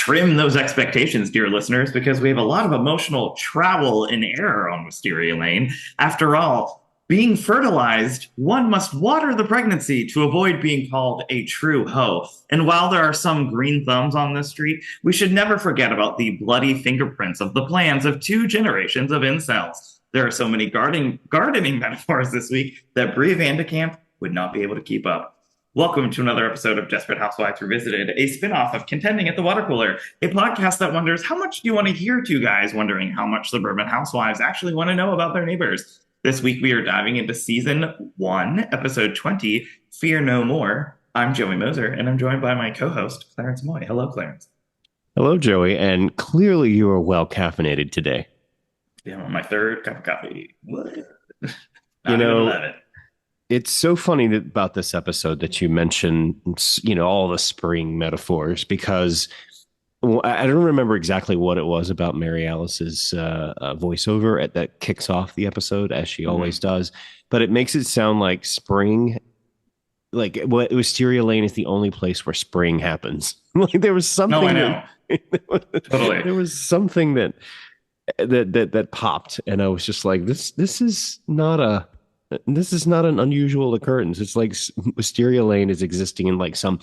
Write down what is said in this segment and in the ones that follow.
trim those expectations, dear listeners, because we have a lot of emotional travel and error on Wisteria Lane. After all, being fertilized, one must water the pregnancy to avoid being called a true hoe. And while there are some green thumbs on this street, we should never forget about the bloody fingerprints of the plans of two generations of incels. There are so many gardening metaphors this week that Bree Vandekamp would not be able to keep up. Welcome to another episode of Desperate Housewives Revisited, a spin-off of Contending at the Water Cooler, a podcast that wonders how much do you want to hear two guys wondering how much suburban housewives actually want to know about their neighbors. This week we are diving into Season 1, Episode 20, Fear No More. I'm Joey Moser, and I'm joined by my co-host, Clarence Moy. Hello, Clarence. Hello, Joey, and clearly you are well caffeinated today. Yeah, I'm on my third cup of coffee. What? You know, it's so funny about this episode that you mentioned, all the spring metaphors, because I don't remember exactly what it was about Mary Alice's voiceover that kicks off the episode, as she always does, but it makes it sound like spring, like Wisteria Lane is the only place where spring happens. Like there was something. No, I know. Totally. There was something that popped, and I was just like, this is not an unusual occurrence. It's like Wisteria Lane is existing in like some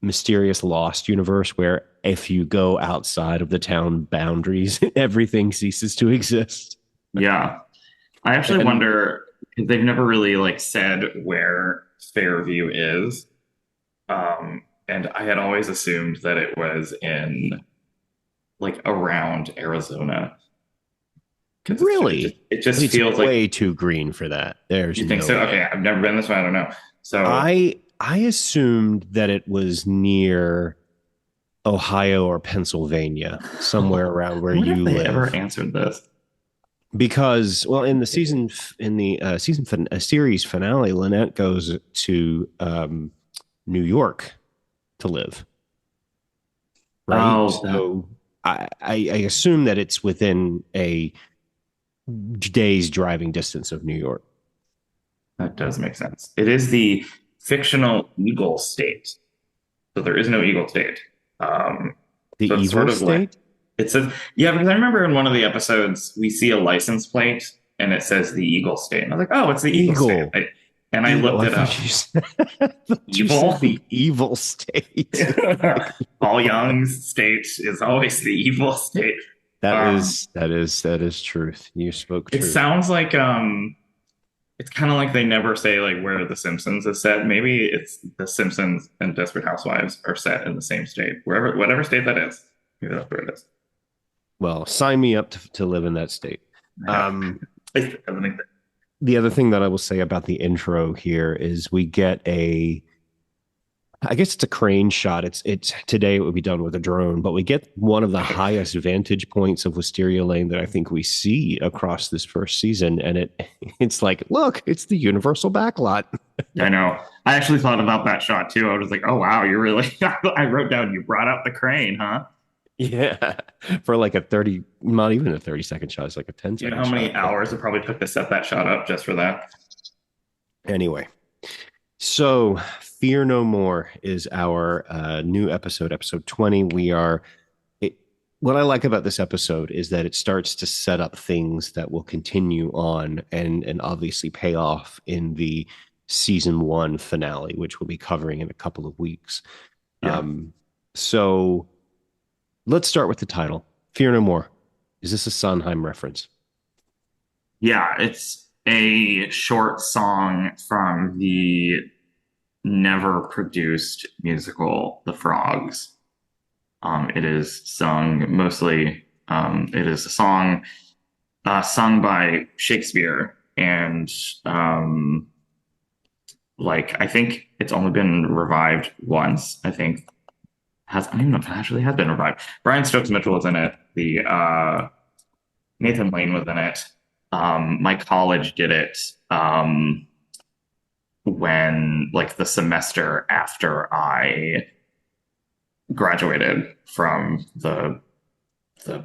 mysterious lost universe where if you go outside of the town boundaries, everything ceases to exist. Yeah. I actually wonder, because they've never really like said where Fairview is. And I had always assumed that it was in like around Arizona. Really? It just it's feels like way too green for that. There's you think no so? way. Okay, I've never been this way. I don't know. So I assumed that it was near Ohio or Pennsylvania, somewhere around where you live. Ever answered this? Because, well, in the series finale, Lynette goes to New York to live. Right. Oh, so I assume that it's within a day's driving distance of New York. that does make sense. It is the fictional Eagle State. So there is no Eagle State. The so evil sort of state? like, it says, yeah, because I remember in one of the episodes, we see a license plate and it says the Eagle State. And I was like, oh, it's the Eagle State. I looked it up. Evil? The evil state. Paul Young's state is always the evil state. That is truth. You spoke truth. It sounds like it's kind of like they never say like where The Simpsons is set. Maybe it's The Simpsons and Desperate Housewives are set in the same state, whatever state that is. Maybe that's where it is. Well, sign me up to live in that state. The other thing that I will say about the intro here is we get I guess it's a crane shot. It's today it would be done with a drone, but we get one of the highest vantage points of Wisteria Lane that I think we see across this first season, and it's like, look, it's the universal backlot. I know. I actually thought about that shot too. I was like, oh wow, you really. I wrote down you brought out the crane, huh? Yeah, for like a 30, not even a 30-second shot. It's like a 10-second. You know how many hours it probably took to set that shot up just for that? Anyway, so Fear No More is our new episode 20. What I like about this episode is that it starts to set up things that will continue on and obviously pay off in the season 1 finale, which we'll be covering in a couple of weeks. Yeah. So let's start with the title, Fear No More. Is this a Sondheim reference? Yeah, it's a short song from the never produced musical The Frogs. It is sung mostly, it is a song sung by Shakespeare, and I think it's only been revived once. I don't even know if it actually has been revived. Brian Stokes Mitchell was in it. Nathan Lane was in it. My college did it when like the semester after I graduated from the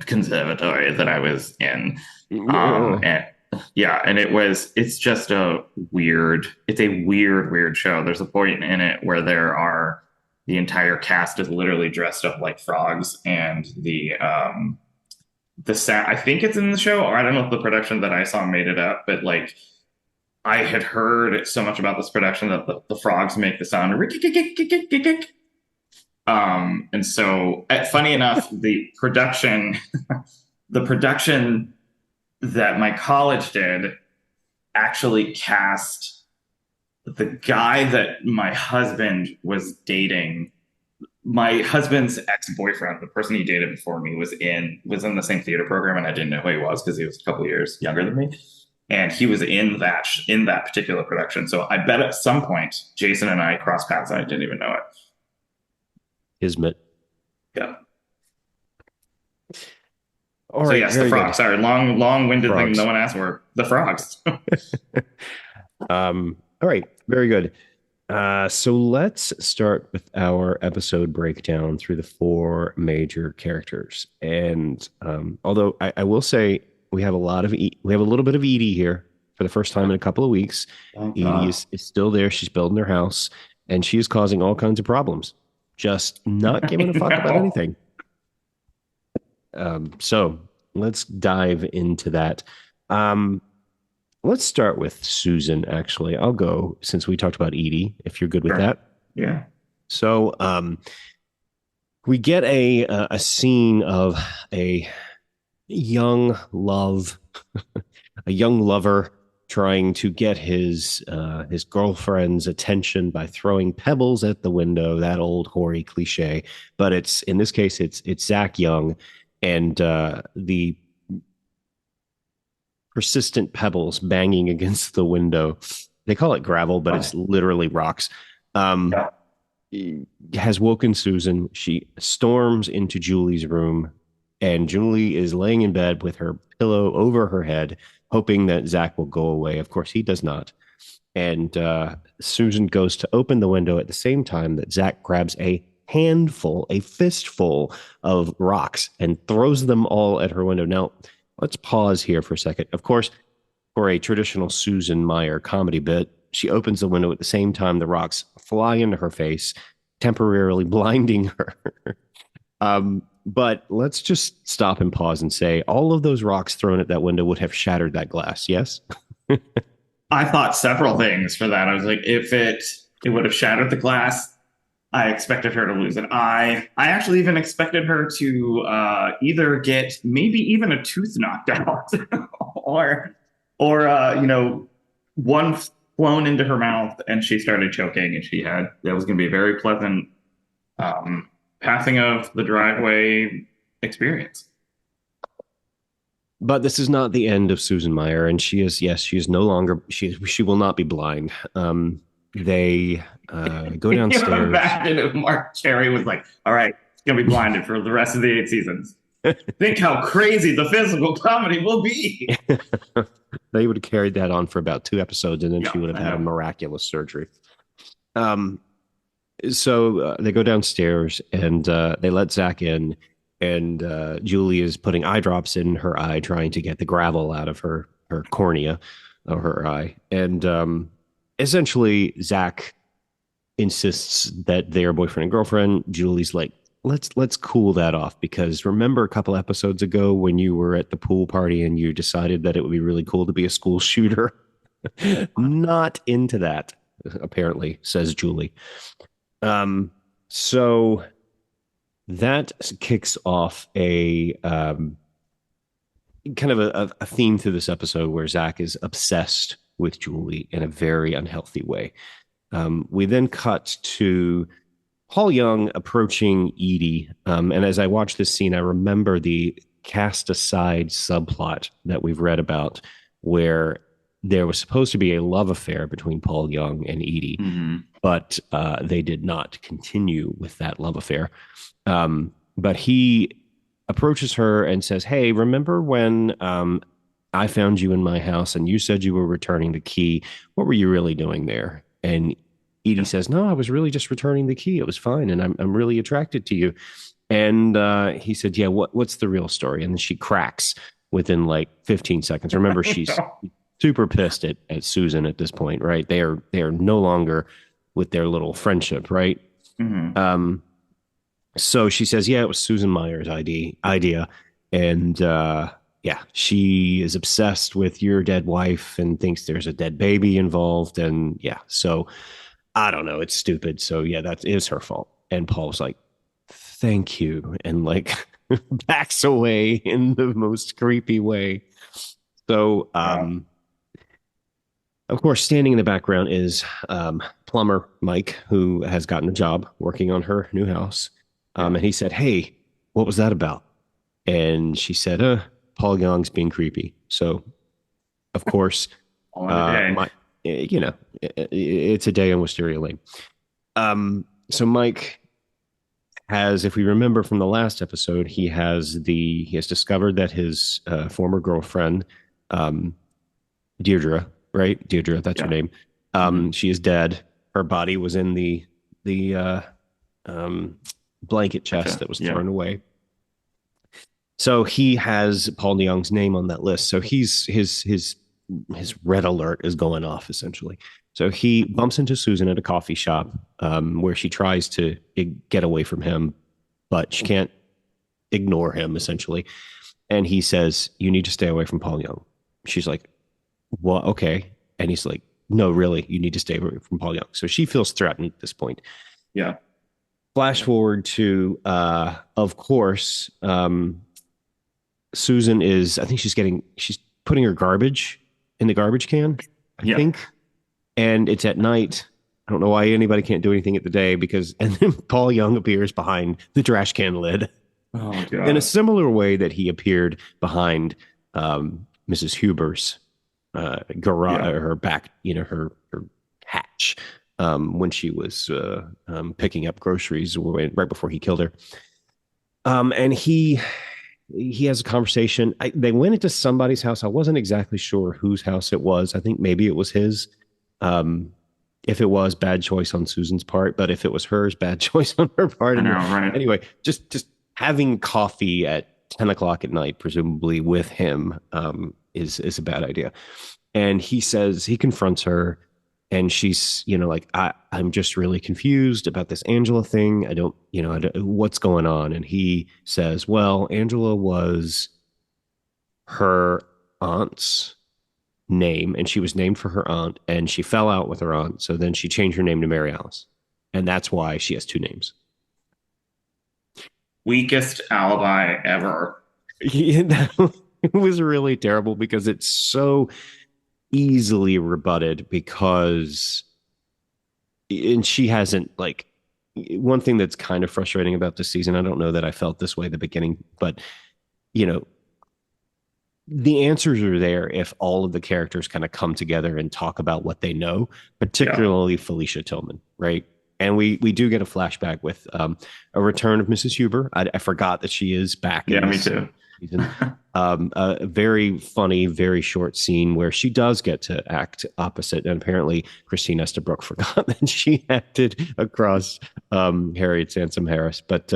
conservatory that I was in. And it's a weird show. There's a point in it where there are entire cast is literally dressed up like frogs, and the sound, I think it's in the show, or I don't know if the production that I saw made it up, but like I had heard so much about this production that the frogs make the sound and so funny enough, the production that my college did actually cast the guy that my husband was dating. My husband's ex-boyfriend, the person he dated before me, was in the same theater program, and I didn't know who he was because he was a couple of years younger than me, and he was in that particular production. So I bet at some point Jason and I crossed paths, and I didn't even know it. Kismet. Yeah. All so right, yes, the frogs. Good. Sorry, long-winded thing no one asked for. The frogs. All right, very good. So let's start with our episode breakdown through the four major characters. And although I will say we have a little bit of Edie here for the first time in a couple of weeks. Edie is still there. She's building her house, and she is causing all kinds of problems. Just not giving a fuck about anything. So let's dive into that. Let's start with Susan, actually. I'll go since we talked about Edie, if you're good with that. Yeah. So we get a scene of a young lover trying to get his girlfriend's attention by throwing pebbles at the window, that old hoary cliche. But in this case, it's Zach Young, and the persistent pebbles banging against the window. They call it gravel, but it's literally rocks. Has woken Susan. She storms into Julie's room, and Julie is laying in bed with her pillow over her head, hoping that Zach will go away. Of course, he does not. And Susan goes to open the window at the same time that Zach grabs a fistful of rocks and throws them all at her window. Now, let's pause here for a second. Of course, for a traditional Susan Meyer comedy bit, she opens the window at the same time the rocks fly into her face, temporarily blinding her. But let's just stop and pause and say all of those rocks thrown at that window would have shattered that glass, yes? I thought several things for that. I was like, if it would have shattered the glass, I expected her to lose an eye. I actually even expected her to either get maybe even a tooth knocked out or one flown into her mouth and she started choking, and that was going to be a very pleasant passing of the driveway experience. But this is not the end of Susan Meyer, and she is no longer, she will not be blind. They go downstairs. Imagine if Mark Cherry was like, all right, it's going to be blinded for the rest of the 8 seasons. Think how crazy the physical comedy will be. They would have carried that on for about 2 episodes, and then she would have had a miraculous surgery. So they go downstairs, and they let Zach in, and Julie is putting eye drops in her eye, trying to get the gravel out of her cornea of her eye. And essentially, Zach insists that they are boyfriend and girlfriend. Julie's like, let's cool that off, because remember a couple episodes ago when you were at the pool party and you decided that it would be really cool to be a school shooter? Not into that, apparently, says Julie. So that kicks off a kind of a theme through this episode where Zach is obsessed with Julie in a very unhealthy way. We then cut to Paul Young approaching Edie. And as I watch this scene, I remember the cast aside subplot that we've read about where there was supposed to be a love affair between Paul Young and Edie, but they did not continue with that love affair. But he approaches her and says, hey, remember when I found you in my house and you said you were returning the key? What were you really doing there? And Edie says, no, I was really just returning the key. It was fine. And I'm really attracted to you. And he said, yeah, what's the real story? And then she cracks within like 15 seconds. Remember, she's super pissed at Susan at this point, right? They are no longer with their little friendship, right? Hmm. Um, so she says, yeah, it was Susan Meyer's idea. And yeah, she is obsessed with your dead wife and thinks there's a dead baby involved. And yeah, so I don't know. It's stupid. So yeah, that is her fault. And Paul's like, thank you. And like backs away in the most creepy way. So, Yeah. of course, standing in the background is plumber Mike, who has gotten a job working on her new house. Yeah. And he said, hey, what was that about? And she said, Paul Young's being creepy. So, of course, All in a day. my, you know, it's a day on Wisteria Lane. So Mike has, if we remember from the last episode, he has discovered that his former girlfriend, um, Deirdre, right? Deirdre, that's her Yeah. name. Hmm. She is dead. Her body was in the um, blanket chest Gotcha. that was Yeah. thrown away. So he has Paul Young's name on that list. So his red alert is going off essentially. So he bumps into Susan at a coffee shop where she tries to get away from him, but she can't ignore him essentially. And he says, "You need to stay away from Paul Young." She's like, "Well, okay." And he's like, "No, really, you need to stay away from Paul Young." So she feels threatened at this point. Yeah. Flash forward to, of course, Susan is, I think she's putting her garbage in the garbage can, I Yeah. think. And it's at night. I don't know why anybody can't do anything at the day and then Paul Young appears behind the trash can lid Oh in a God. similar way that he appeared behind Mrs. Huber's garage, Yeah. her back, her hatch when she was picking up groceries right before he killed her. And he has a conversation. They went into somebody's house. I wasn't exactly sure whose house it was. I think maybe it was his. Um, if it was, bad choice on Susan's part, but if it was hers, bad choice on her part. I know, And right? anyway, just having coffee at 10 o'clock at night, presumably with him, is a bad idea. And he confronts her, and she's, like, I'm just really confused about this Angela thing. I don't, what's going on. And he says, well, Angela was her aunt's name, and she was named for her aunt, and she fell out with her aunt. So then she changed her name to Mary Alice. And that's why she has two names. Weakest alibi ever. Yeah, it was really terrible because it's so easily rebutted because and she hasn't like one thing that's kind of frustrating about this season. I don't know that I felt this way at the beginning, but you know, the answers are there if all of the characters kind of come together and talk about what they know, Yeah. particularly Felicia Tillman, right? And we do get a flashback with a return of Mrs. Huber. I forgot that she is back Yeah, in me this too. season. A very funny, very short scene where she does get to act opposite. And apparently Christine Estabrook forgot that she acted across Harriet Sansom Harris. But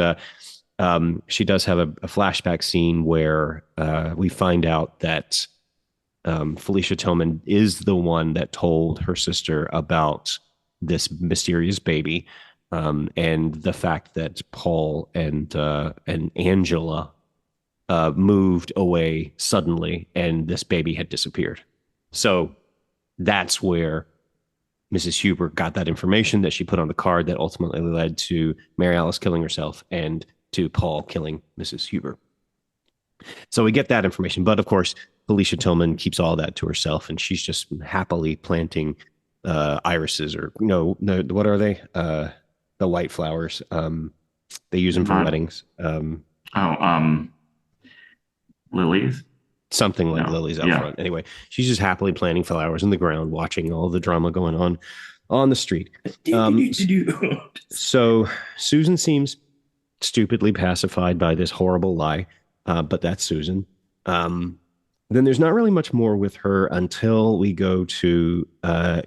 she does have a flashback scene where we find out that Felicia Tillman is the one that told her sister about this mysterious baby, and the fact that Paul and Angela moved away suddenly, and this baby had disappeared. So that's where Mrs. Huber got that information that she put on the card that ultimately led to Mary Alice killing herself and to Paul killing Mrs. Huber. So we get that information. But of course, Felicia Tillman keeps all that to herself, and she's just happily planting irises or no, what are they? The white flowers. They use them for Not. weddings. Oh, lilies. Something like No. lilies out Yeah. front. Anyway, she's just happily planting flowers in the ground, watching all the drama going on the street. So Susan seems stupidly pacified by this horrible lie, but that's Susan. Then there's not really much more with her until we go to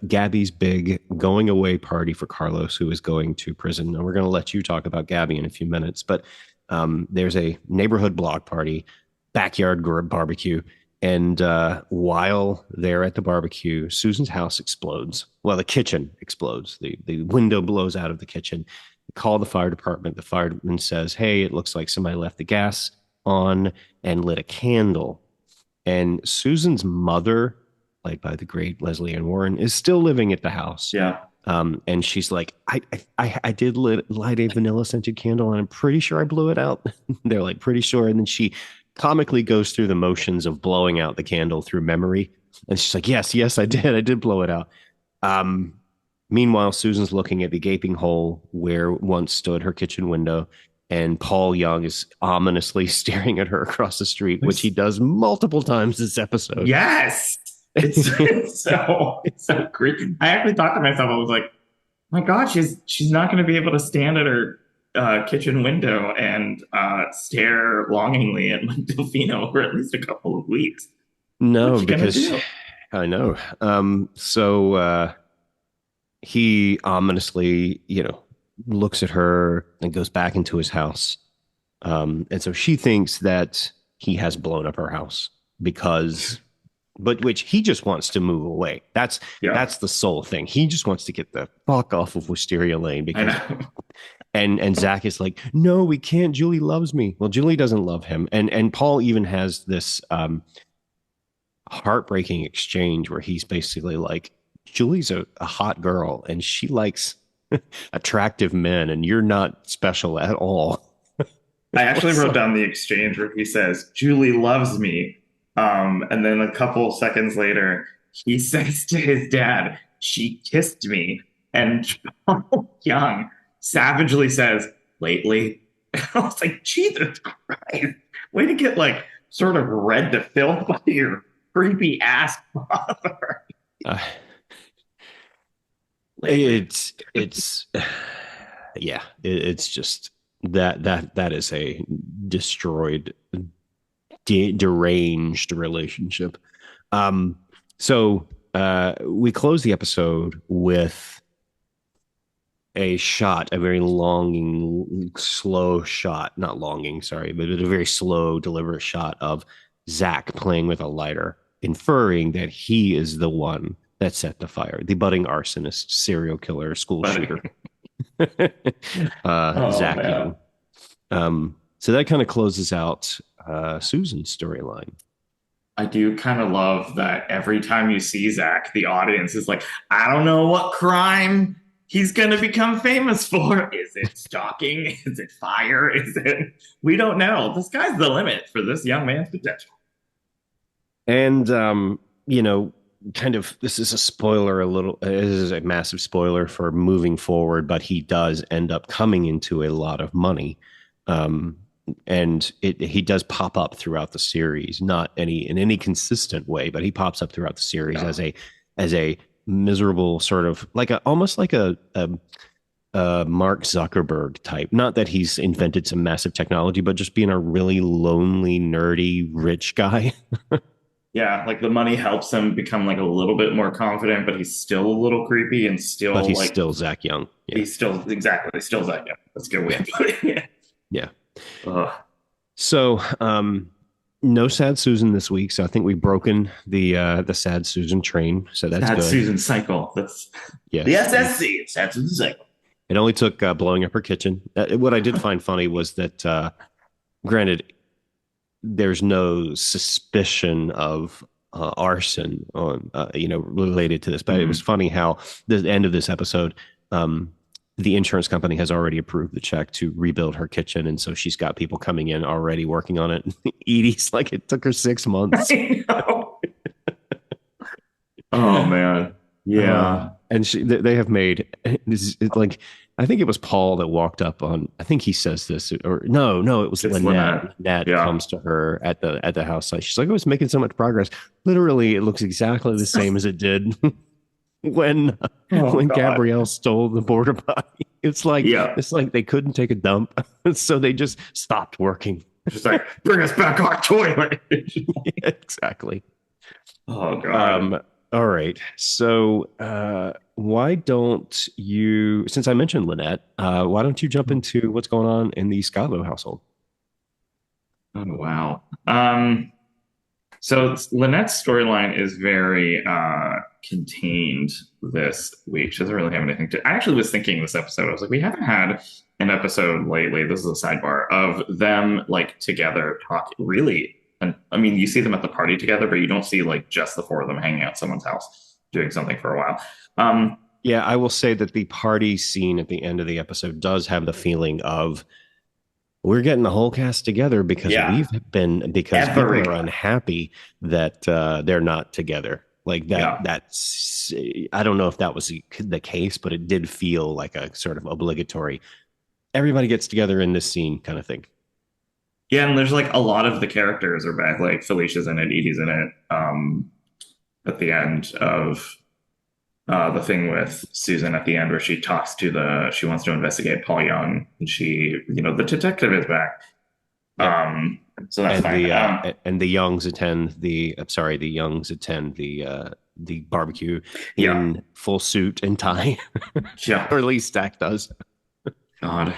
Gabby's big going away party for Carlos, who is going to prison. And we're going to let you talk about Gabby in a few minutes, but there's a neighborhood block party, backyard barbecue. And while they're at the barbecue, Susan's house explodes. Well, the kitchen explodes. The window blows out of the kitchen. call the fire department. The fireman says, hey, it looks like somebody left the gas on and lit a candle. And Susan's mother, played by the great Leslie Ann Warren, is still living at the house. Yeah. And she's like, I did light a vanilla scented candle, and I'm pretty sure I blew it out. They're like, pretty sure. And then she comically goes through the motions of blowing out the candle through memory. And she's like, yes, I did blow it out. Meanwhile, Susan's looking at the gaping hole where once stood her kitchen window, and Paul Young is ominously staring at her across the street, which he does multiple times this episode. Yes. It's so creepy. I actually thought to myself, I was like, my God, she's not going to be able to stand at her kitchen window and stare longingly at Delfino for at least a couple of weeks. No, because I know. So he ominously, looks at her and goes back into his house. And so she thinks that he has blown up her house but which he just wants to move away. That's the sole thing. He just wants to get the fuck off of Wisteria Lane because and Zach is like, no, we can't. Julie loves me. Well, Julie doesn't love him. And Paul even has this heartbreaking exchange where he's basically like, Julie's a hot girl and she likes attractive men, and you're not special at all. I actually wrote down the exchange where he says, Julie loves me. And then a couple seconds later, he says to his dad, she kissed me. And Paul Young savagely says, lately. I was like, Jesus Christ. Way to get like sort of red to filth by your creepy ass father. It's just that is a destroyed, deranged relationship. So we close the episode with a very longing, slow shot, not longing, sorry, but a very slow, deliberate shot of Zach playing with a lighter, inferring that he is the one that set the fire, the budding arsonist, serial killer, school shooter. Zach Young. So that kind of closes out Susan's storyline. I do kind of love that every time you see Zach, the audience is like, I don't know what crime he's going to become famous for. Is it stalking? Is it fire? We don't know. The sky's the limit for this young man's potential. And, kind of, this is a spoiler this is a massive spoiler for moving forward, but he does end up coming into a lot of money. And he does pop up throughout the series, not in any consistent way, but he pops up throughout the series as a miserable sort of almost like a Mark Zuckerberg type. Not that he's invented some massive technology, but just being a really lonely, nerdy, rich guy. Yeah, like the money helps him become like a little bit more confident, but he's still a little creepy and still. But he's still Zach Young. Yeah. He's still Zach Young. That's a good way of putting it. Yeah. So, no sad Susan this week. So I think we've broken the sad Susan train. So that's sad good. Susan cycle. That's the SSC. Sad Susan cycle. It only took blowing up her kitchen. What I did find funny was that, granted, there's no suspicion of arson on related to this, but it was funny how the end of this episode, the insurance company has already approved the check to rebuild her kitchen, and so she's got people coming in already working on it. Edie's like, it took her 6 months. I know. Oh man, yeah. And they have made this like, I think it was Paul that walked up on. I think he says this, or no, it was Lynette. Lynette comes to her at the house site. She's like, "I was making so much progress. Literally, it looks exactly the same as it did when Gabrielle stole the border potty. It's like they couldn't take a dump, so they just stopped working. Just like, bring us back our toilet. Yeah, exactly. Oh god. All right. So why don't you, since I mentioned Lynette, why don't you jump into what's going on in the Scotlow household? Oh, wow. So Lynette's storyline is very contained this week. She doesn't really have anything to. I actually was thinking this episode. I was like, we haven't had an episode lately. This is a sidebar of them like together talk. Really, and I mean, you see them at the party together, but you don't see like just the four of them hanging out at someone's house doing something for a while. Yeah, I will say that the party scene at the end of the episode does have the feeling of we're getting the whole cast together because people are unhappy that they're not together. Like that. Yeah. That's I don't know if that was the case, but it did feel like a sort of obligatory. Everybody gets together in this scene kind of thing. Yeah, and there's like a lot of the characters are back. Like Felicia's in it, Edie's in it. At the end of the thing with Susan at the end where she talks to she wants to investigate Paul Young, and the detective is back. So that's fine. And the Youngs attend the barbecue in full suit and tie. Yeah. Or at least Stack does. God.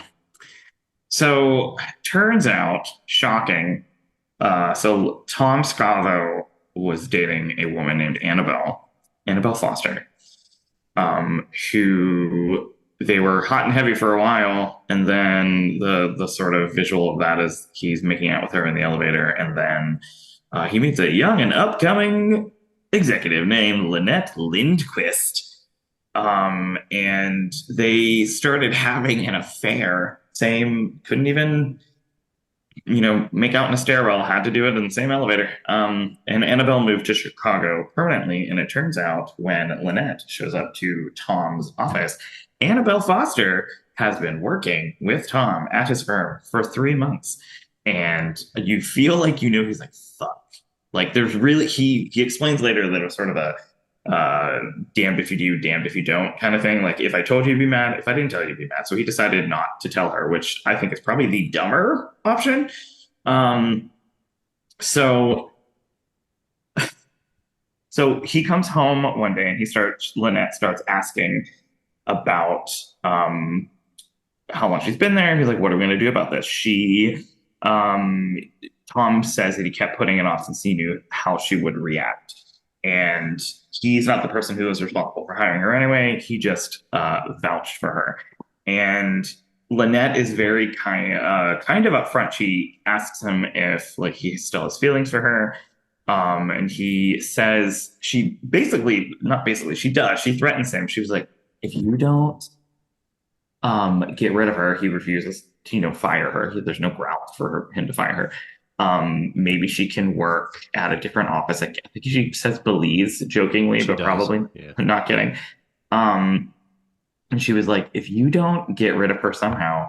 So turns out, shocking. So Tom Scavo was dating a woman named Annabelle Foster. Who they were hot and heavy for a while, and then the sort of visual of that is he's making out with her in the elevator, and then he meets a young and upcoming executive named Lynette Lindquist, and they started having an affair. Couldn't even make out in a stairwell, had to do it in the same elevator. And Annabelle moved to Chicago permanently. And it turns out when Lynette shows up to Tom's office, Annabelle Foster has been working with Tom at his firm for 3 months. And you feel like he's like, fuck. Like there's really, he explains later that it was sort of a damned if you do, damned if you don't kind of thing. Like if I told you, you'd be mad. If I didn't tell you, you'd be mad. So he decided not to tell her, which I think is probably the dumber option. So he comes home one day and Lynette starts asking about how long she's been there. He's like, what are we going to do about this? Tom says that he kept putting it off since he knew how she would react. And he's not the person who was responsible for hiring her anyway. He just vouched for her. And Lynette is very kind of upfront. She asks him if he still has feelings for her. And he says she does. She threatens him. She was like, if you don't get rid of her, he refuses to fire her. There's no grounds for him to fire her. Maybe she can work at a different office. I think she says Belize jokingly, but probably not kidding. And she was like, if you don't get rid of her somehow,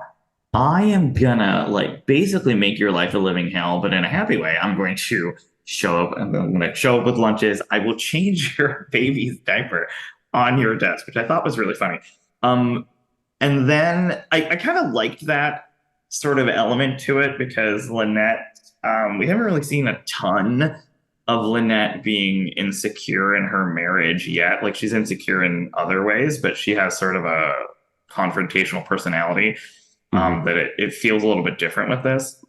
I am gonna basically make your life a living hell, but in a happy way. I'm going to show up, and then I'm going to show up with lunches. I will change your baby's diaper on your desk, which I thought was really funny. And then I kind of liked that sort of element to it because Lynette, we haven't really seen a ton of Lynette being insecure in her marriage yet. She's insecure in other ways, but she has sort of a confrontational personality that it feels a little bit different with this.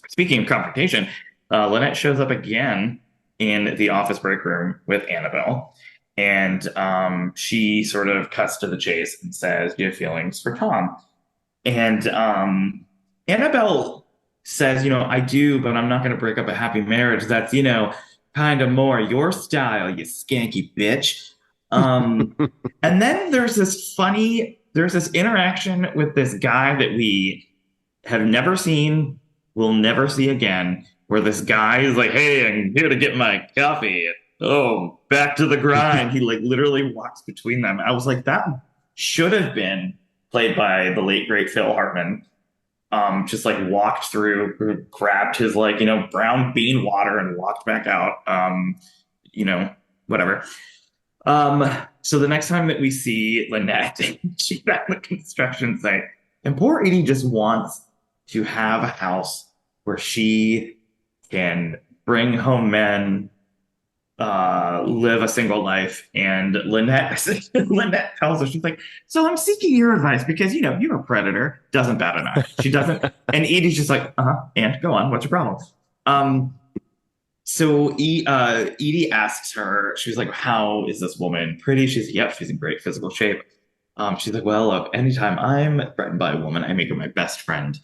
Speaking of confrontation, Lynette shows up again in the office break room with Annabelle. And she sort of cuts to the chase and says, do you have feelings for Tom? And Annabelle says, I do, but I'm not going to break up a happy marriage. That's, kind of more your style, you skanky bitch. And then there's this interaction with this guy that we have never seen, will never see again, where this guy is like, hey, I'm here to get my coffee. Oh, back to the grind. He literally walks between them. I was like, that should have been played by the late, great Phil Hartman. Just walked through, grabbed his brown bean water and walked back out. Whatever. So the next time that we see Lynette, she's at the construction site, and poor Edie just wants to have a house where she can bring home men, live a single life. And Lynette tells her, she's like, so I'm seeking your advice because, you're a predator. Doesn't bat an eye. She doesn't. And Edie's just like, and go on. What's your problem? So Edie asks her, she's like, "How is this woman pretty?" She's like, "Yep, she's in great physical shape." She's like, "Well, anytime I'm threatened by a woman, I make her my best friend.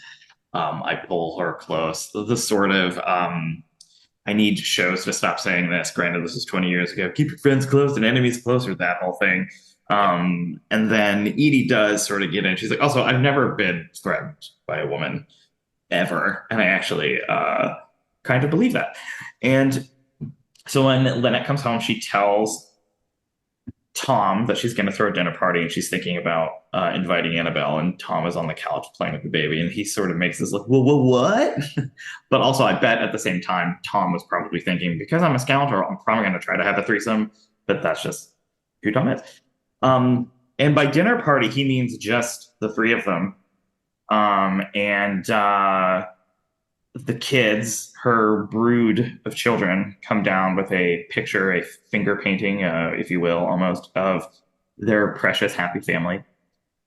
I pull her close." The sort of I need shows to stop saying this. Granted, this is 20 years ago. Keep your friends close and enemies closer. That whole thing. Yeah. And then Edie does sort of get in. She's like, "Also, I've never been threatened by a woman ever," and I actually kind of believe that. And so when Lynette comes home, she tells Tom that she's going to throw a dinner party and she's thinking about inviting Annabelle. And Tom is on the couch playing with the baby. And he sort of makes this look, well, what? But also, I bet at the same time, Tom was probably thinking, because I'm a scoundrel, I'm probably going to try to have a threesome. But that's just who Tom is. And by dinner party, he means just the three of them. And the kids, her brood of children, come down with a picture, a finger painting, if you will, almost, of their precious happy family.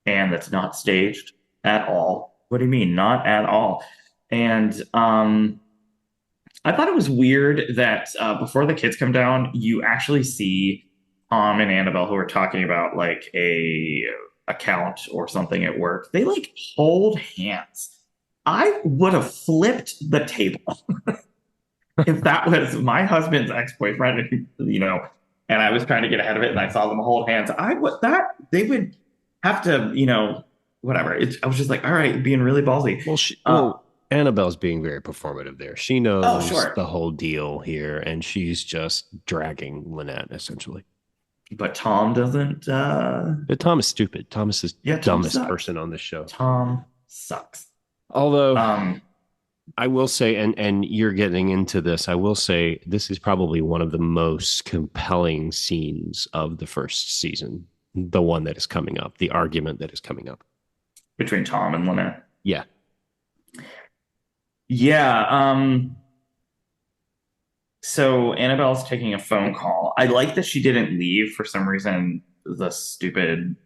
And that's not staged at all. What do you mean? Not at all. And I thought it was weird that before the kids come down, you actually see Tom and Annabelle, who are talking about like a account or something at work. They like hold hands. I would have flipped the table if that was my husband's ex-boyfriend, and I was trying to get ahead of it and I saw them hold hands. I would that they would have to, whatever. I was just like, all right, being really ballsy. Well, Annabelle's being very performative there. She Oh, knows sure. the whole deal here, and she's just dragging Lynette essentially. But Tom doesn't. But Tom is stupid. Thomas is the Yeah, Tom dumbest sucks. person on this show. Tom sucks. Although Um, I will say, and you're getting into this, I will say this is probably one of the most compelling scenes of the first season. The one that is coming up, the argument that is coming up. between Tom and Lynette. Yeah. Yeah. So Annabelle's taking a phone call. I like that she didn't leave for some reason. The stupid,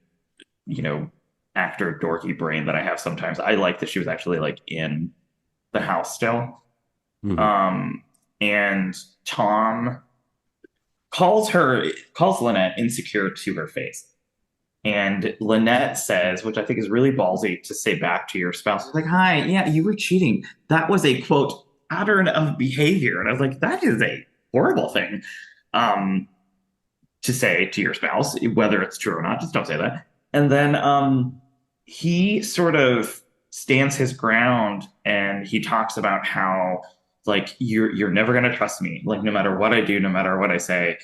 you know, actor dorky brain that I have sometimes. I like that she was actually like in the house still. Mm-hmm. And Tom calls Lynette insecure to her face. And Lynette says, which I think is really ballsy to say back to your spouse, like, "Hi, yeah, you were cheating. That was a quote pattern of behavior." And I was like, that is a horrible thing um, to say to your spouse, whether it's true or not. Just don't say that. And then he sort of stands his ground and he talks about how like you're never going to trust me, like no matter what I do, no matter what I say,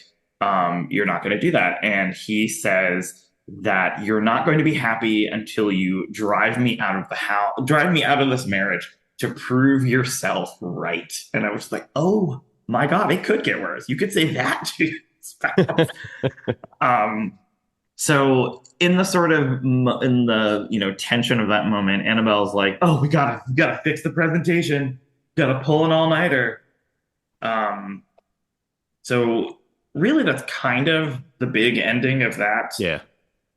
you're not going to do that. And he says that you're not going to be happy until you drive me out of the house, drive me out of this marriage to prove yourself right. And I was like, oh my God, it could get worse. You could say that to your spouse. So in the sort of in the tension of that moment, Annabelle's like, "Oh, we gotta fix the presentation. Gotta pull an all-nighter." Um, so really, that's kind of the big ending of that Yeah.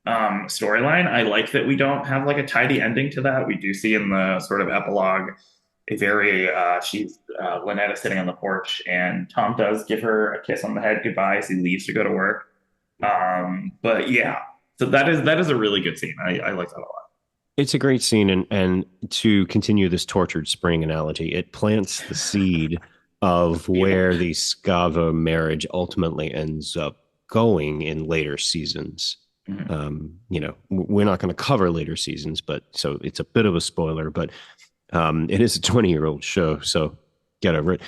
storyline. I like that we don't have like a tidy ending to that. We do see in the sort of epilogue a very Lynette is sitting on the porch and Tom does give her a kiss on the head goodbye as he leaves to go to work. But yeah, so that is a really good scene. I like that a lot. It's a great scene. And to continue this tortured spring analogy, it plants the seed of where the Scava marriage ultimately ends up going in later seasons. Mm-hmm. We're not going to cover later seasons, but so it's a bit of a spoiler, but it is a 20-year-old show, so get over it.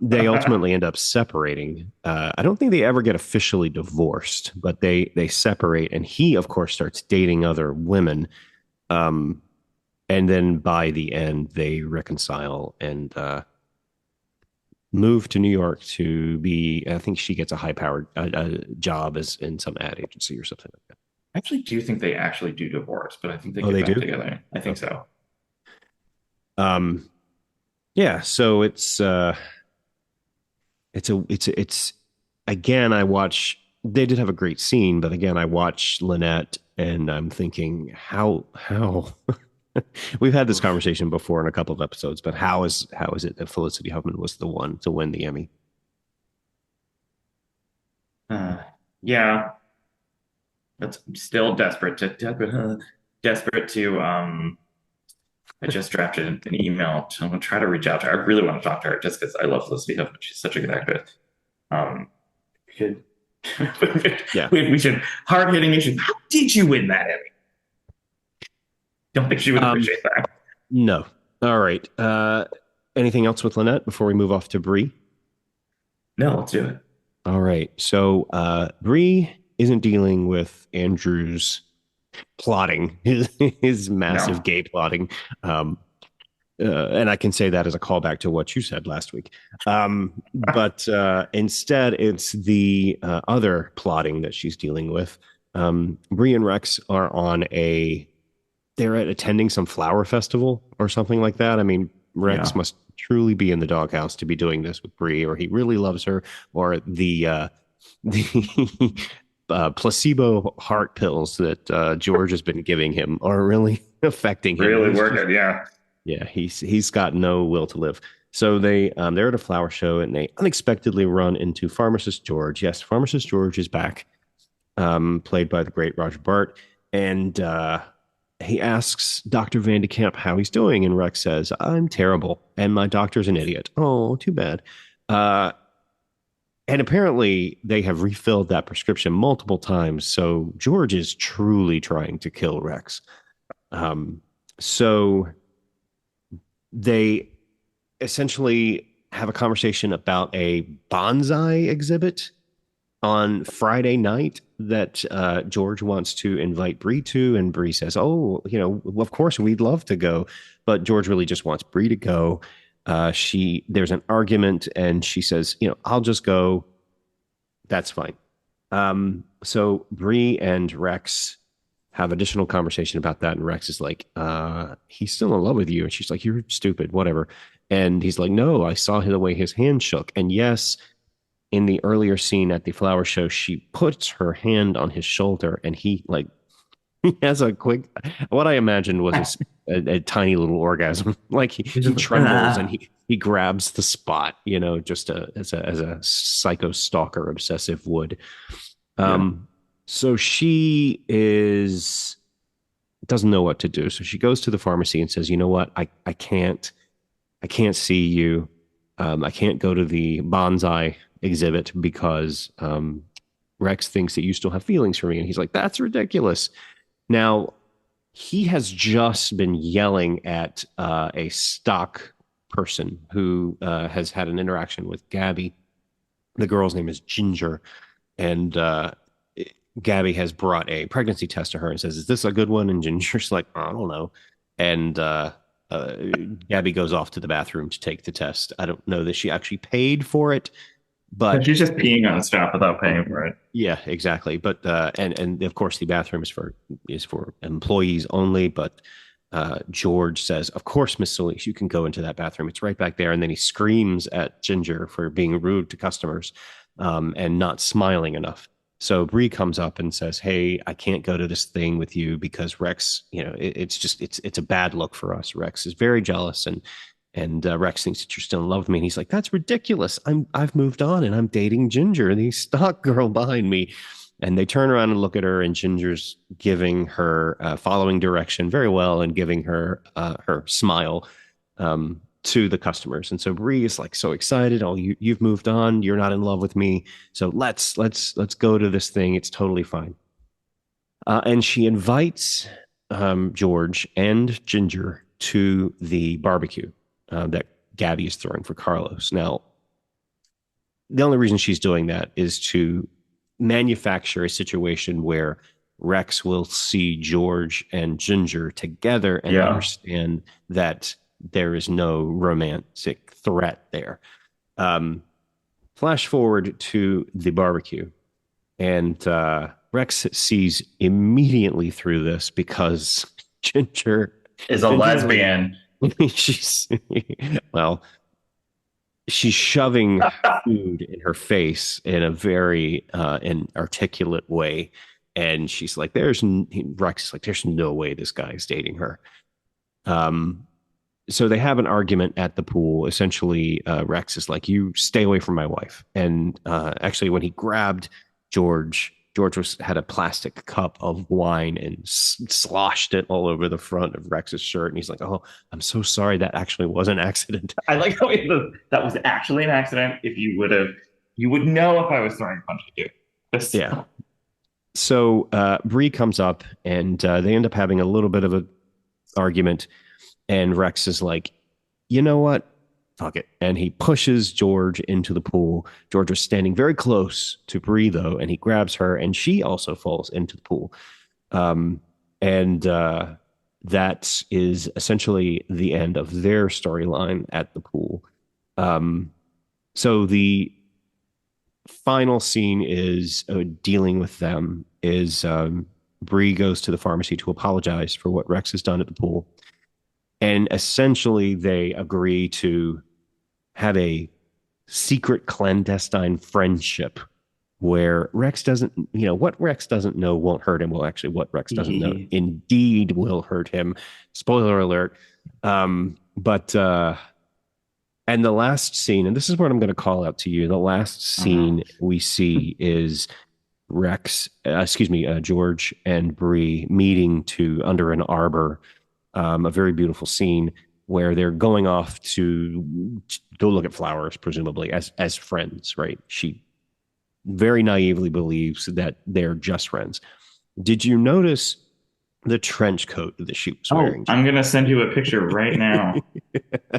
They ultimately end up separating. I don't think they ever get officially divorced, but they separate, and he, of course, starts dating other women. And then by the end, they reconcile and move to New York to be. I think she gets a high-powered job as in some ad agency or something like that. I actually do think they actually do divorce, but I think they get they back do together. I think so. Yeah, so it's again, I watch, they did have a great scene, but again, I watch Lynette and I'm thinking, how we've had this conversation before in a couple of episodes, but how is it that Felicity Huffman was the one to win the Emmy? Uh, yeah, that's I'm still desperate to I just drafted an email. I'm gonna try to reach out to her. I really want to talk to her just because I love Felicity Huffman. She's such a good actress. Um, we could Yeah. we should hard hitting issues. How did you win that Emmy? Don't think she would Um, appreciate that. no. All right. Anything else with Lynette before we move off to Bree? No, let's do it. All right. So Bree isn't dealing with Andrew's plotting, his massive No. gay plotting. Um, and I can say that as a callback to what you said last week. But instead, it's the other plotting that she's dealing with. Bree and Rex are they're attending some flower festival or something like that. I mean, Rex Yeah. must truly be in the doghouse to be doing this with Bree, or he really loves her, or the placebo heart pills that George has been giving him are really affecting him, and Really he's just working. Yeah. yeah, he's got no will to live. So they're at a flower show and they unexpectedly run into pharmacist George. Yes, pharmacist George is back, played by the great Roger Bart, and he asks Dr. Van de Kamp how he's doing, and Rex says, "I'm terrible, and my doctor's an idiot." Oh, too bad. Uh, and apparently they have refilled that prescription multiple times, so George is truly trying to kill Rex. Um, so they essentially have a conversation about a bonsai exhibit on Friday night that George wants to invite Bree to, and Bree says, "Oh, of course we'd love to go," but George really just wants Bree to go. There's an argument, and she says, "I'll just go. That's fine." So Bree and Rex have additional conversation about that, and Rex is like, "He's still in love with you," and she's like, "You're stupid, whatever." And he's like, "No, I saw the way his hand shook." And yes, in the earlier scene at the flower show, she puts her hand on his shoulder and he like he has a quick what I imagined was a tiny little orgasm. Like He's he just like, trembles and he grabs the spot, just as a psycho stalker obsessive would. yeah. So she is doesn't know what to do. So she goes to the pharmacy and says, "You know what? I can't see you. I can't go to the bonsai exhibit because Rex thinks that you still have feelings for me." And he's like, "That's ridiculous." Now, he has just been yelling at a stock person who has had an interaction with Gabby. The girl's name is Ginger. And Gabby has brought a pregnancy test to her and says, "Is this a good one?" And Ginger's like, "I don't know." And uh, Gabby goes off to the bathroom to take the test. I don't know that she actually paid for it, So but she's just peeing on stuff without paying for it. yeah, exactly. But and of course the bathroom is for employees only. But George says, "Of course, Miss Solis, you can go into that bathroom. It's right back there." And then he screams at Ginger for being rude to customers and not smiling enough. So Bree comes up and says, "Hey, I can't go to this thing with you because Rex, it's a bad look for us. Rex is very jealous and Rex thinks that you're still in love with me." And he's like, "That's ridiculous. I've moved on and I'm dating Ginger, the stock girl behind me." And they turn around and look at her, and Ginger's giving her following direction very well and giving her her smile to the customers. And so Bree is like so excited. "Oh, you've moved on. You're not in love with me. So let's go to this thing. It's totally fine." And she invites George and Ginger to the barbecue that Gabby is throwing for Carlos. Now, the only reason she's doing that is to manufacture a situation where Rex will see George and Ginger together and Yeah. understand that there is no romantic threat there. Um, Flash forward to the barbecue, and Rex sees immediately through this because Ginger, Is a Ginger, like, lesbian. she's well, she's shoving food in her face in a very inarticulate way, and she's like, Rex is like, "There's no way this guy is dating her." Um, so they have an argument at the pool. Essentially, Rex is like, "You stay away from my wife." And actually, when he grabbed George had a plastic cup of wine and sloshed it all over the front of Rex's shirt. And he's like, "Oh, I'm so sorry. That actually was an accident." I like how that was actually an accident. If you would know if I was throwing a punch at you. Yeah. So Bree comes up and they end up having a little bit of an argument. And Rex is like, "You know what? Fuck it." And he pushes George into the pool. George is standing very close to Bree, though, and he grabs her, and she also falls into the pool. And that is essentially the end of their storyline at the pool. So the final scene is dealing with them is Bree goes to the pharmacy to apologize for what Rex has done at the pool. And essentially they agree to have a secret clandestine friendship where Rex doesn't, what Rex doesn't know won't hurt him. Well, actually, what Rex doesn't know indeed will hurt him. Spoiler alert. But and the last scene, and this is what I'm going to call out to you. The last scene we see is George and Bree meeting under an arbor. A very beautiful scene where they're going off to go look at flowers, presumably as friends, right? She very naively believes that they're just friends. Did you notice the trench coat that she was wearing? I'm going to send you a picture right now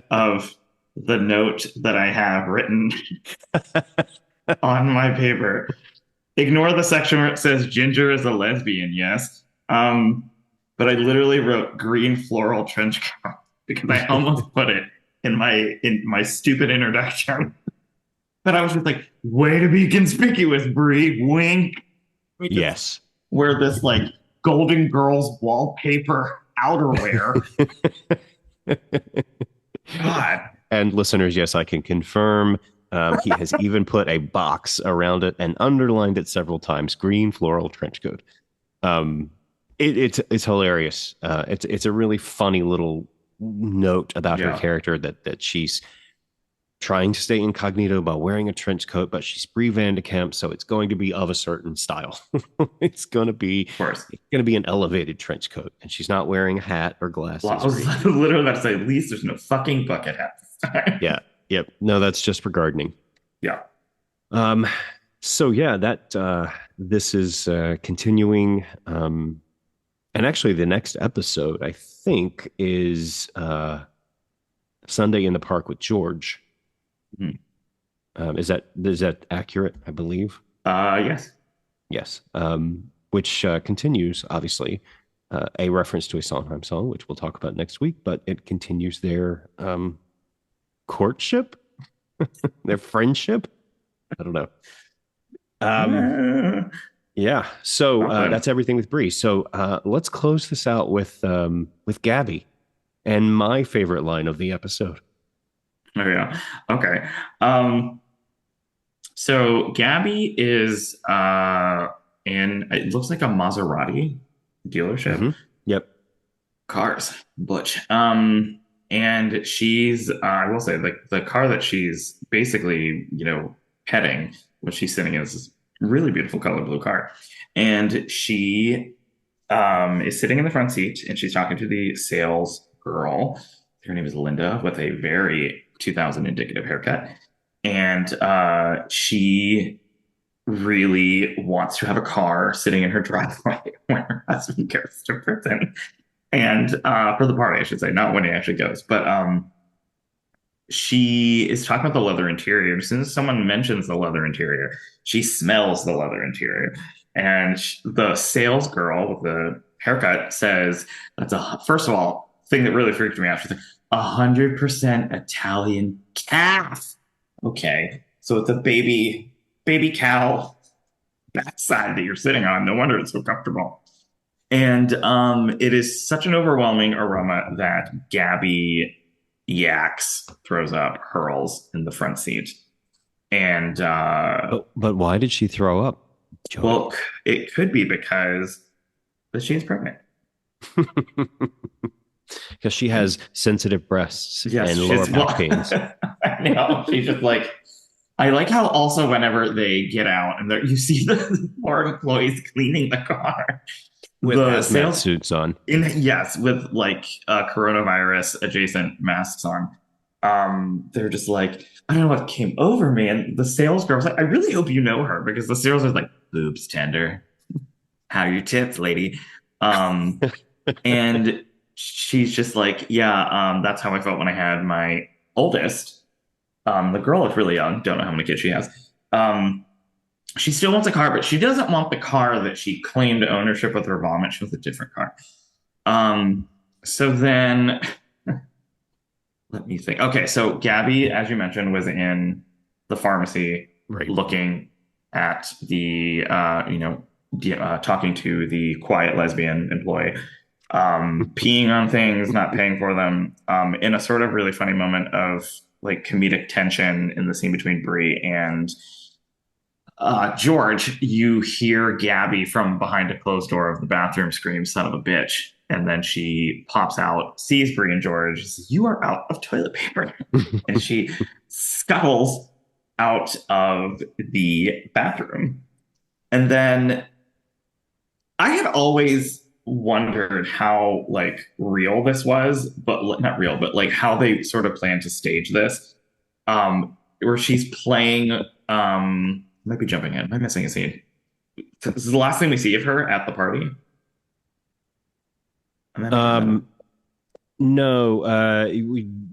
of the note that I have written on my paper. Ignore the section where it says Ginger is a lesbian, yes. But I literally wrote green floral trench coat because I almost put it in my stupid introduction. But I was just like, way to be conspicuous, Bree. Wink. Yes. Wear this like Golden Girls wallpaper outerwear. God. And listeners, yes, I can confirm. He has even put a box around it and underlined it several times. Green floral trench coat. It's hilarious. It's a really funny little note about her character that she's trying to stay incognito by wearing a trench coat, but she's Bree Vandekamp, so it's going to be of a certain style. It's going to be an elevated trench coat, and she's not wearing a hat or glasses. Well, I was literally about to say, at least there's no fucking bucket hat. Yeah. Yep. No, that's just for gardening. Yeah. So yeah, this is continuing. And actually, the next episode, I think, is Sunday in the Park with George. Is that accurate? I believe. Yes. Yes. Which continues, obviously, a reference to a Sondheim song, which we'll talk about next week. But it continues their courtship, their friendship. I don't know. Yeah. So that's everything with Bree. So let's close this out with Gabby and my favorite line of the episode. Oh yeah. Okay. So Gabby is it looks like a Maserati dealership. Mm-hmm. Yep. Cars, butch. And she's I will say like the car that she's basically, petting when she's sitting in is this really beautiful color blue car. And she is sitting in the front seat and she's talking to the sales girl. Her name is Linda with a very 2000 indicative haircut. And she really wants to have a car sitting in her driveway when her husband goes to prison. And for the party, I should say, not when he actually goes. But she is talking about the leather interior. As soon as someone mentions the leather interior, she smells the leather interior. And the sales girl with the haircut says, first of all, thing that really freaked me out. She's like, 100% Italian calf. Okay. So it's a baby cow backside that you're sitting on. No wonder it's so comfortable. And it is such an overwhelming aroma that Gabby throws up, hurls in the front seat. And but why did she throw up, Joey? Well, it could be because she is pregnant. Because she has sensitive breasts and lower back pains. I know. She's just like, I like how also whenever they get out and you see the poor employees cleaning the car, with the hazmat sales suits on. yes, with like coronavirus adjacent masks on. They're just like, I don't know what came over me. And the sales girl was like, I really hope you know her because the sales is like, boobs tender. How are your tits, lady? Um, and she's just like, yeah, that's how I felt when I had my oldest. The girl is really young, don't know how many kids she has. She still wants a car, but she doesn't want the car that she claimed ownership with her vomit. She wants a different car. Um, so then let me think. Okay, so Gabby, as you mentioned, was in the pharmacy Right. looking at the, talking to the quiet lesbian employee, peeing on things, not paying for them, in a sort of really funny moment of like comedic tension in the scene between Bree and George. You hear Gabby from behind a closed door of the bathroom scream, son of a bitch. And then she pops out, sees Bree and George, says, you are out of toilet paper. And she scuttles out of the bathroom. And then I had always wondered how like real this was, but not real, but like how they sort of plan to stage this. Where she's playing might be jumping in. Am I missing a scene? This is the last thing we see of her at the party. No,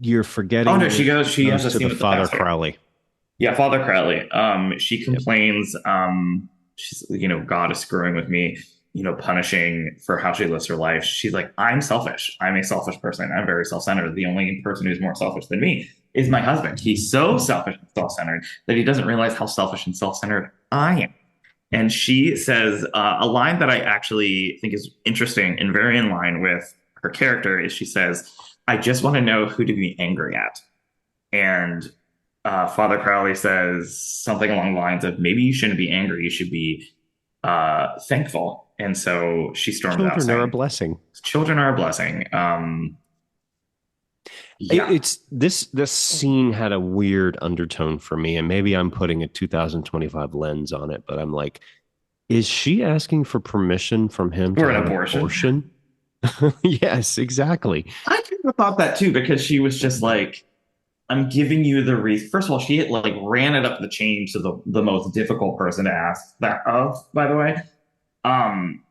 you're Oh forgetting no, that she has goes a to scene the with the Father pastor. Crowley. Yeah, Father Crowley. She Yep. complains, she's, God is screwing with me, punishing for how she lives her life. She's like, I'm selfish. I'm a selfish person. I'm very self-centered. The only person who's more selfish than me is my husband. He's so selfish and self-centered that he doesn't realize how selfish and self-centered I am. And she says a line that I actually think is interesting and very in line with her character is she says, I just want to know who to be angry at. And Father Crowley says something along the lines of maybe you shouldn't be angry, you should be thankful. And so she storms out Children are a saying, blessing. children are a blessing. Yeah. It's this scene had a weird undertone for me, and maybe I'm putting a 2025 lens on it, but I'm like, is she asking for permission from him to Or an have an abortion. abortion? Yes, exactly. I kind of thought that too, because she was just like, I'm giving you the reason. First of all, she like ran it up the chain to the most difficult person to ask that of, by the way. Um,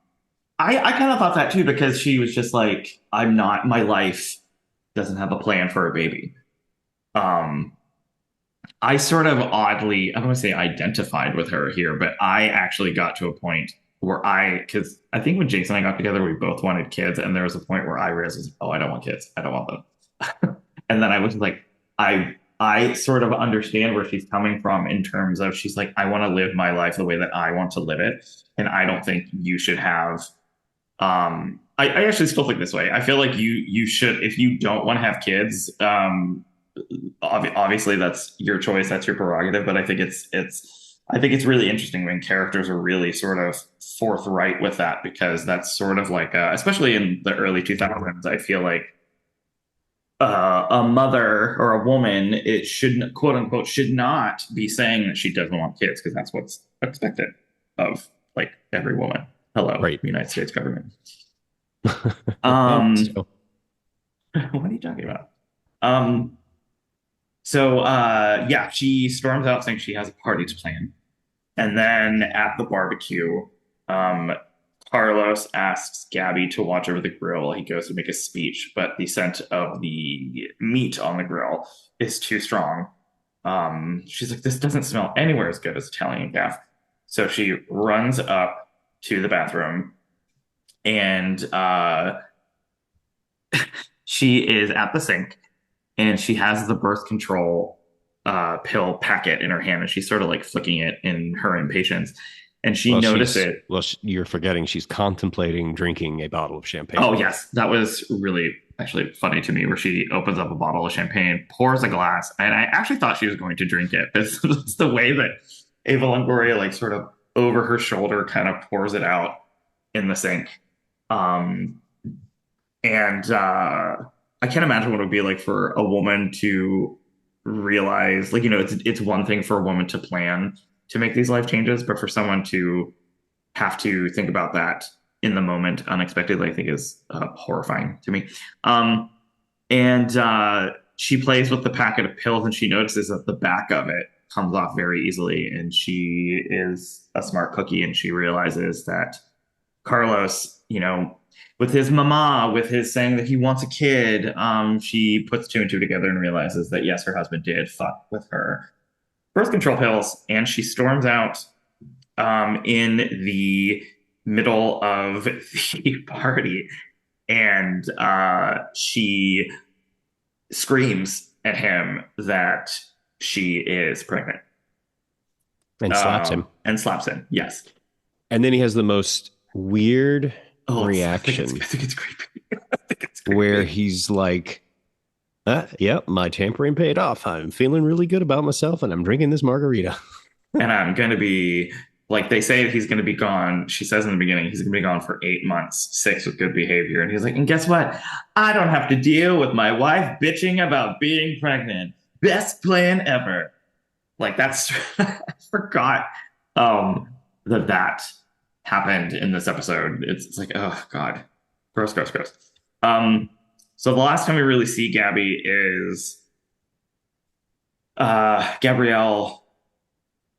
I kind of thought that too, because she was just like, I'm not, my life doesn't have a plan for a baby. Um, I sort of oddly, I don't want to say identified with her here, but I actually got to a point where because I think when Jason and I got together, we both wanted kids. And there was a point where I realized, oh, I don't want kids. I don't want them. And then I was like, I sort of understand where she's coming from in terms of she's like, I want to live my life the way that I want to live it. And I don't think you should have I actually still think this way. I feel like you should, if you don't want to have kids, obviously that's your choice, that's your prerogative. But I think it's really interesting when characters are really sort of forthright with that, because that's sort of like especially in the early 2000s, I feel like a mother or a woman, it shouldn't, quote unquote, should not be saying that she doesn't want kids, because that's what's expected of like every woman. Hello, Right. United States government. So, What are you talking about? Yeah, she storms out saying she has a party to plan. And then at the barbecue, um, Carlos asks Gabby to watch over the grill. He goes to make a speech, but the scent of the meat on the grill is too strong. She's like, this doesn't smell anywhere as good as Italian gaff. So she runs up to the bathroom and she is at the sink and she has the birth control pill packet in her hand and she's sort of like flicking it in her impatience. And she noticed it. Well, you're forgetting she's contemplating drinking a bottle of champagne. Oh, yes. That was really actually funny to me, where she opens up a bottle of champagne, pours a glass, and I actually thought she was going to drink it. It's the way that Ava Longoria, like, sort of over her shoulder, kind of pours it out in the sink. Um, and I can't imagine what it would be like for a woman to realize, like, it's one thing for a woman to plan to make these life changes, but for someone to have to think about that in the moment unexpectedly, I think is horrifying to me. And she plays with the packet of pills, and she notices that the back of it comes off very easily. And she is a smart cookie, and she realizes that Carlos, with his mama, with his saying that he wants a kid, she puts two and two together and realizes that yes, her husband did fuck with her birth control pills, and she storms out in the middle of the party, and she screams at him that she is pregnant and slaps him. And slaps him, yes. And then he has the most weird reaction. I think it's creepy. Where he's like, yep, my tampering paid off. I'm feeling really good about myself, and I'm drinking this margarita. And I'm going to be, like, they say he's going to be gone. She says in the beginning, he's going to be gone for 8 months, 6 with good behavior. And he's like, and guess what? I don't have to deal with my wife bitching about being pregnant. Best plan ever. Like, that's, I forgot that happened in this episode. It's like, oh, God. Gross, gross, gross. So the last time we really see Gabby is Gabrielle.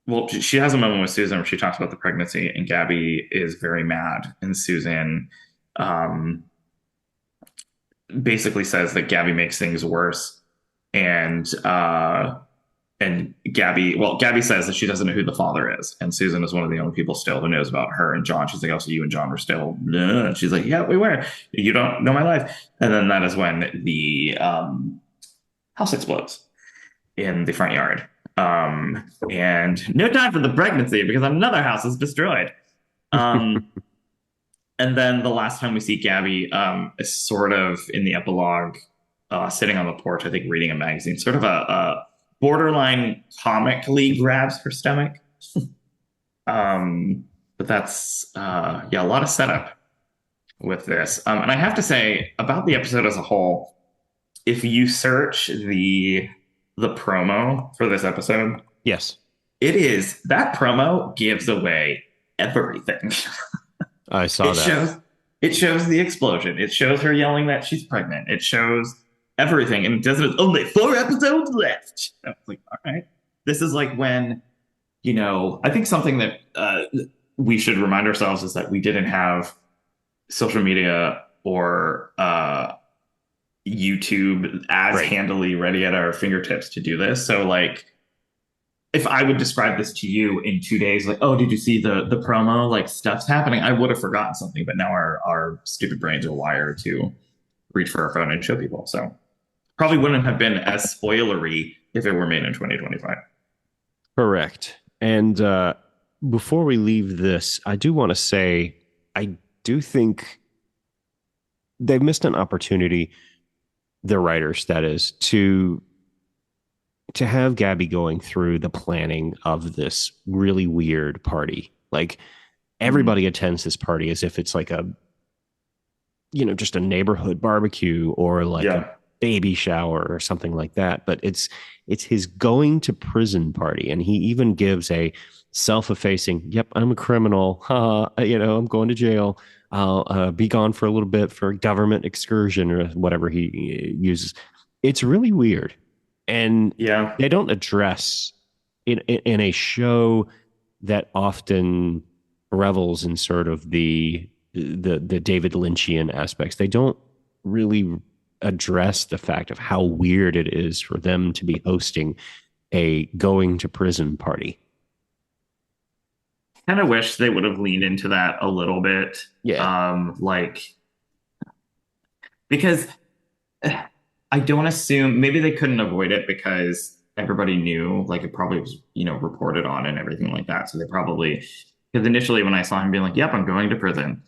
Well, she has a moment with Susan where she talks about the pregnancy, and Gabby is very mad. And Susan basically says that Gabby makes things worse. And Gabby says that she doesn't know who the father is. And Susan is one of the only people still who knows about her and John. She's like, oh, so you and John were still, and she's like, yeah, we were. You don't know my life. And then that is when the house explodes in the front yard. And no time for the pregnancy because another house is destroyed. And then the last time we see Gabby is sort of in the epilogue, sitting on the porch, I think reading a magazine, sort of a borderline comically grabs her stomach. But that's a lot of setup with this. And I have to say about the episode as a whole, if you search the promo for this episode, yes, that promo gives away everything. I saw that. It shows the explosion. It shows her yelling that she's pregnant. It shows everything, and it does it with only 4 episodes left. I was like, all right. This is like when, I think something that we should remind ourselves is that we didn't have social media or YouTube as handily ready at our fingertips to do this. So, like, if I would describe this to you in 2 days, like, oh, did you see the promo? Like, stuff's happening. I would have forgotten something, but now our stupid brains are wired to reach for our phone and show people. So probably wouldn't have been as spoilery if it were made in 2025. Correct. And before we leave this, I do want to say, I do think they've missed an opportunity, the writers, that is, to have Gabby going through the planning of this really weird party. Like, everybody attends this party as if it's like a, just a neighborhood barbecue or like a baby shower or something like that. But it's his going to prison party. And he even gives a self-effacing, yep, I'm a criminal. I'm going to jail. I'll be gone for a little bit for a government excursion or whatever he uses. It's really weird. And they don't address in a show that often revels in sort of the David Lynchian aspects. They don't really address the fact of how weird it is for them to be hosting a going to prison party. Kind of wish they would have leaned into that a little bit. Yeah. Because I don't assume, maybe they couldn't avoid it because everybody knew, like, it probably was, reported on and everything like that. So they probably, because initially when I saw him being like, yep, I'm going to prison.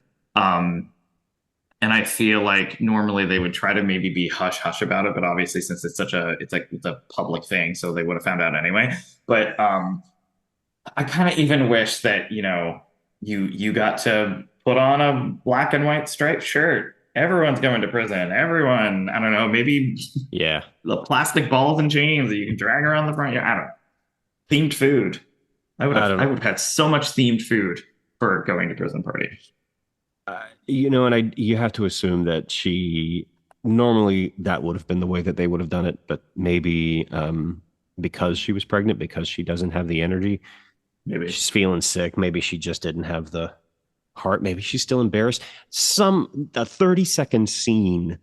And I feel like normally they would try to maybe be hush hush about it, but obviously since it's a public thing, so they would have found out anyway. But I kind of even wish that, you got to put on a black and white striped shirt Everyone's going to prison. Everyone, I don't know, maybe Yeah. the plastic balls and chains that you can drag around the front. Yeah, I don't know. Themed food. I don't I know. would have had so much themed food for going to prison party. You have to assume that she normally that would have been the way that they would have done it, but maybe because she was pregnant, because she doesn't have the energy, Maybe. she's feeling sick. Maybe she just didn't have the heart. Maybe she's still embarrassed. A 30-second scene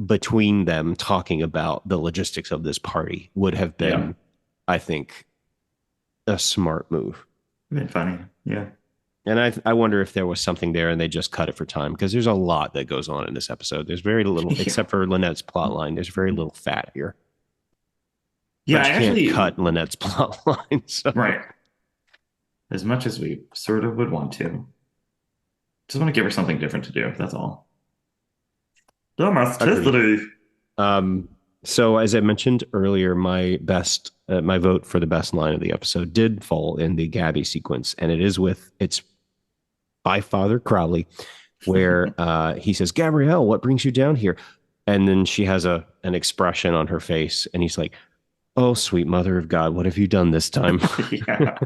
between them talking about the logistics of this party would have Yeah. been, I think, a smart move. Been funny. Yeah. And I wonder if there was something there and they just cut it for time because there's a lot that goes on in this episode. There's very little, Yeah. except for Lynette's plot line. There's very little fat here, Yeah, but I you can't actually, cut Lynette's plot line. So right. As much as we sort of would want to. Just want to give her something different to do. That's all. agreed. Domesticity. Um, so as I mentioned earlier, my vote for the best line of the episode did fall in the Gabby sequence, and it's by Father Crowley, where he says, "Gabrielle, what brings you down here?" And then she has an expression on her face, and he's like, "Oh, sweet mother of God, what have you done this time?" Yeah.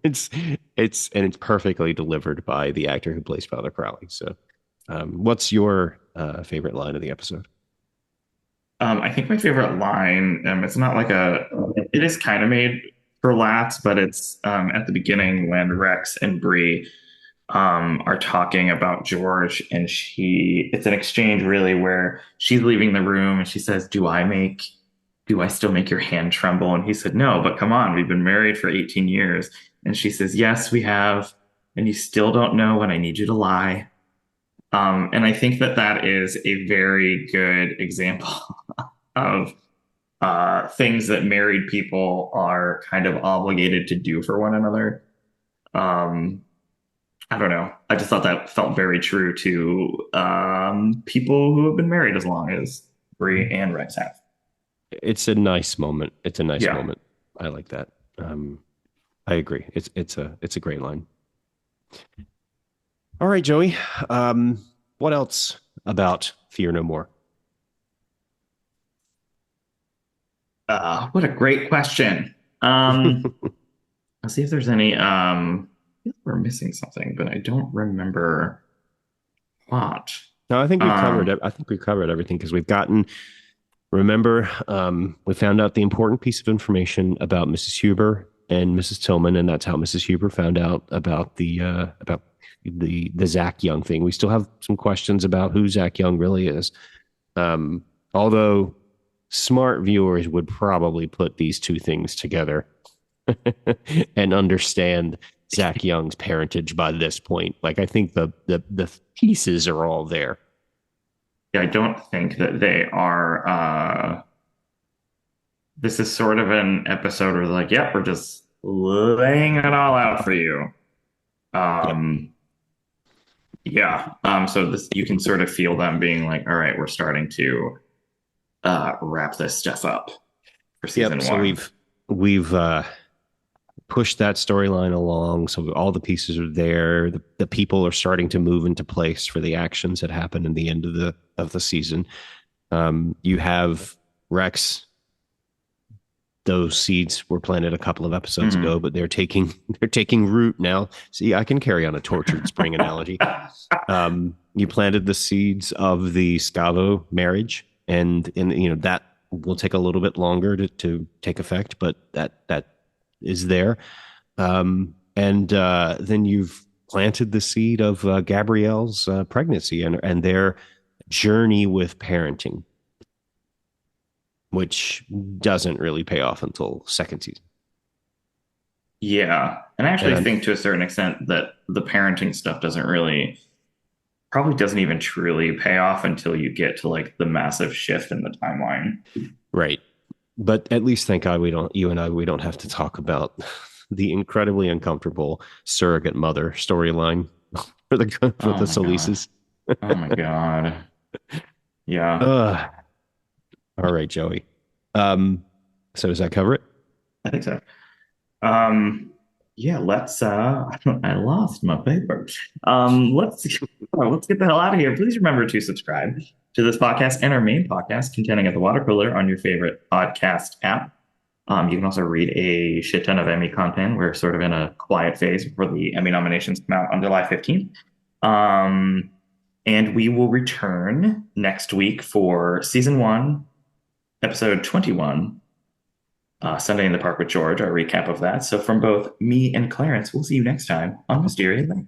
it's it's perfectly delivered by the actor who plays Father Crowley. So, what's your favorite line of the episode? I think my favorite line, it's not like it is kind of made for laughs, but it's at the beginning when Rex and Bree are talking about George, and it's an exchange really where she's leaving the room and she says, do I still make your hand tremble? And he said, no, but come on, we've been married for 18 years. And she says, yes, we have. And you still don't know when I need you to lie. And I think that that is a very good example of things that married people are kind of obligated to do for one another. Um, I don't know. I just thought that felt very true to people who have been married as long as Bree and Rex have. It's a nice moment. It's a nice Yeah. moment. I like that. I agree. It's a great line. All right, Joey. What else about Fear No More? What a great question. Let's see if there's any. I feel like we're missing something, but I don't remember what. No, I think we've covered Um, it. I think we've covered everything because we've gotten. Remember, we found out the important piece of information about Mrs. Huber and Mrs. Tillman, and that's how Mrs. Huber found out about the Zach Young thing. We still have some questions about who Zach Young really is. Although smart viewers would probably put these two things together and understand Zach Young's parentage by this point. Like I think the pieces are all there. yeah, I don't think that they are. This is sort of an episode where they're like, "Yep, we're just laying it all out for you." Yep. Um, yeah. So this you can sort of feel them being like, "All right, we're starting to wrap this stuff up for season Yep. So one." we've pushed that storyline along. So all the pieces are there. The people are starting to move into place for the actions that happen in the end of the season. You have Rex. Those seeds were planted a couple of episodes ago, Mhm. but they're taking root now. See, I can carry on a tortured spring analogy. You planted the seeds of the Scavo marriage, and that will take a little bit longer to take effect, but that is there. And then you've planted the seed of Gabrielle's pregnancy and their journey with parenting, which doesn't really pay off until second season. Yeah. And I actually And think to a certain extent that the parenting stuff probably doesn't even truly pay off until you get to like the massive shift in the timeline. right, but at least thank God you and I, we don't have to talk about the incredibly uncomfortable surrogate mother storyline for Oh the my God. Solises. Oh my God. Yeah, uh, all right, Joey. Um, so does that cover it? I think so. Um, Yeah, let's I lost my paper. Let's get the hell out of here. Please remember to subscribe to this podcast and our main podcast, Contending at the Water Cooler, on your favorite podcast app. You can also read a shit ton of Emmy content. We're sort of in a quiet phase before the Emmy nominations come out on July 15th. And we will return next week for season 1, episode 21, Sunday in the Park with George, our recap of that. So from both me and Clarence, we'll see you next time on Wisteria Lane.